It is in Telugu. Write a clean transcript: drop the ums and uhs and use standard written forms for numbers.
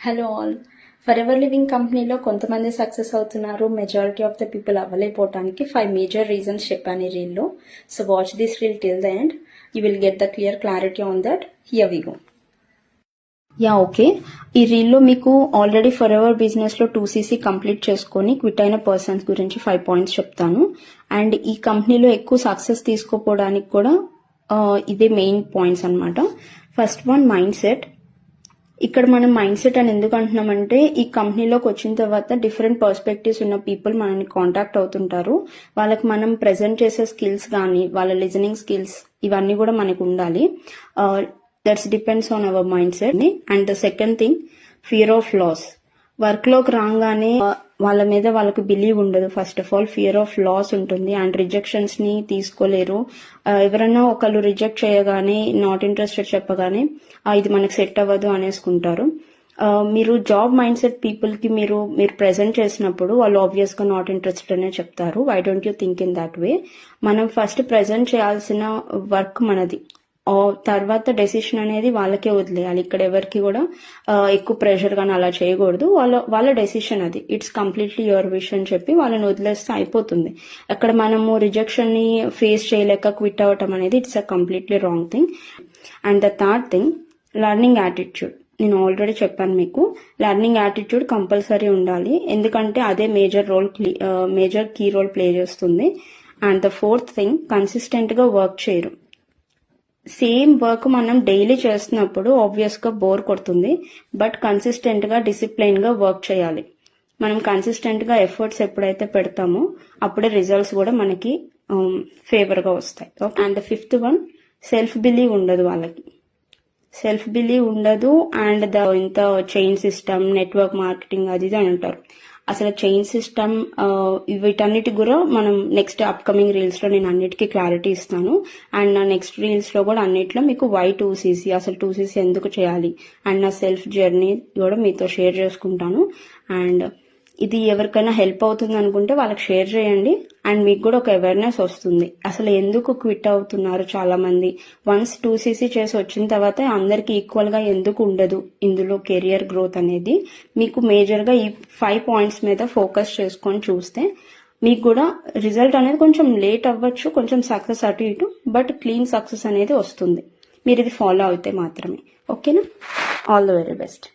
Hello all. Forever living కంపెనీలో కొంతమంది సక్సెస్ అవుతున్నారు, మెజారిటీ ఆఫ్ ద పీపుల్ అవ్వలేకపోవడానికి 5 మేజర్ రీజన్స్ చెప్పాను ఈ రీల్లో. So watch this reel till the end. You will get the clear clarity on that. Here we go. Okay. ఈ రీల్లో మీకు ఆల్రెడీ ఫర్ ఎవర్ బిజినెస్ లో 2cc కంప్లీట్ చేసుకొని క్విట్ అయిన పర్సన్స్ గురించి 5 పాయింట్స్ చెప్తాను. అండ్ ఈ కంపెనీలో ఎక్కువ సక్సెస్ తీసుకోపోవడానికి కూడా ఇదే మెయిన్ పాయింట్స్ అనమాట. First one, mind set. ఇక్కడ మనం మైండ్ సెట్ అని ఎందుకు అంటున్నామంటే, ఈ కంపెనీలోకి వచ్చిన తర్వాత డిఫరెంట్ పర్స్పెక్టివ్స్ ఉన్న పీపుల్ మనల్ని కాంటాక్ట్ అవుతుంటారు. వాళ్ళకి మనం ప్రెజెంట్ చేసే స్కిల్స్ కానీ, వాళ్ళ లిజనింగ్ స్కిల్స్ ఇవన్నీ కూడా మనకు ఉండాలి. That's depends on our mind. And the second thing, fear of loss. Work లోకి రాగానే వాళ్ళ మీద వాళ్ళకి బిలీవ్ ఉండదు. First of all fear of loss ఉంటుంది అండ్ రిజెక్షన్స్ ని తీసుకోలేరు. ఎవరన్నా ఒకళ్ళు రిజెక్ట్ చేయగానే, నాట్ ఇంట్రెస్టెడ్ చెప్పగానే ఇది మనకు సెట్ అవ్వదు అనేసుకుంటారు. మీరు జాబ్ మైండ్ సెట్ పీపుల్ కి మీరు ప్రెజెంట్ చేసినప్పుడు వాళ్ళు ఆబ్వియస్ గా నాట్ ఇంట్రెస్టెడ్ అనే చెప్తారు. Why don't you think in that way? మనం ఫస్ట్ ప్రెజెంట్ చేయాల్సిన వర్క్ మనది, తర్వాత డెసిషన్ అనేది వాళ్ళకే వదిలేయాలి. ఇక్కడ ఎవరికి కూడా ఎక్కువ ప్రెషర్ గానీ అలా చేయకూడదు. వాళ్ళ డెసిషన్ అది. ఇట్స్ కంప్లీట్లీ యువర్ విష్ అని చెప్పి వాళ్ళని వదిలేస్తే అయిపోతుంది. అక్కడ మనము రిజెక్షన్ ని ఫేస్ చేయలేక క్విట్ అవ్వటం అనేది it's a completely wrong thing. And the third thing, learning attitude. నేను ఆల్రెడీ చెప్పాను మీకు, లెర్నింగ్ యాటిట్యూడ్ కంపల్సరీ ఉండాలి. ఎందుకంటే అదే మేజర్ కీ రోల్ ప్లే చేస్తుంది. And the fourth thing, consistent గా వర్క్ చేయరు. సేమ్ వర్క్ మనం డైలీ చేస్తున్నప్పుడు ఆబ్వియస్ గా బోర్ కొడుతుంది. బట్ కన్సిస్టెంట్ గా, డిసిప్లైన్ గా వర్క్ చేయాలి. మనం కన్సిస్టెంట్ గా ఎఫర్ట్స్ ఎప్పుడైతే పెడతామో అప్పుడే రిజల్ట్స్ కూడా మనకి ఫేవర్ గా వస్తాయి. And the fifth one, self believe ఉండదు వాళ్ళకి. సెల్ఫ్ బిలీవ్ ఉండదు. అండ్ ఇంత చైన్ సిస్టమ్, నెట్వర్క్ మార్కెటింగ్ అది ఇది అని అంటారు. అసలు చైన్ సిస్టమ్ వీటన్నిటి కూడా మనం నెక్స్ట్ అప్కమింగ్ రీల్స్ లో నేను అన్నిటికీ క్లారిటీ ఇస్తాను. అండ్ నా నెక్స్ట్ రీల్స్ లో కూడా అన్నిట్లో మీకు వై 2cc, అసలు 2cc ఎందుకు చేయాలి అండ్ నా సెల్ఫ్ జర్నీ కూడా మీతో షేర్ చేసుకుంటాను. అండ్ ఇది ఎవరికైనా హెల్ప్ అవుతుంది అనుకుంటే వాళ్ళకి షేర్ చేయండి. అండ్ మీకు కూడా ఒక అవేర్నెస్ వస్తుంది, అసలు ఎందుకు క్విట్ అవుతున్నారు చాలా మంది. వన్స్ 2cc చేసి వచ్చిన తర్వాత అందరికి ఈక్వల్ గా ఎందుకు ఉండదు ఇందులో కెరియర్ గ్రోత్ అనేది. మీకు మేజర్ గా ఈ 5 పాయింట్స్ మీద ఫోకస్ చేసుకొని చూస్తే మీకు కూడా రిజల్ట్ అనేది కొంచెం లేట్ అవ్వచ్చు, కొంచెం సక్సెస్ అటు ఇటు, బట్ క్లీన్ సక్సెస్ అనేది వస్తుంది మీరు ఇది ఫాలో అయితే మాత్రమే. ఓకేనా? All the very best.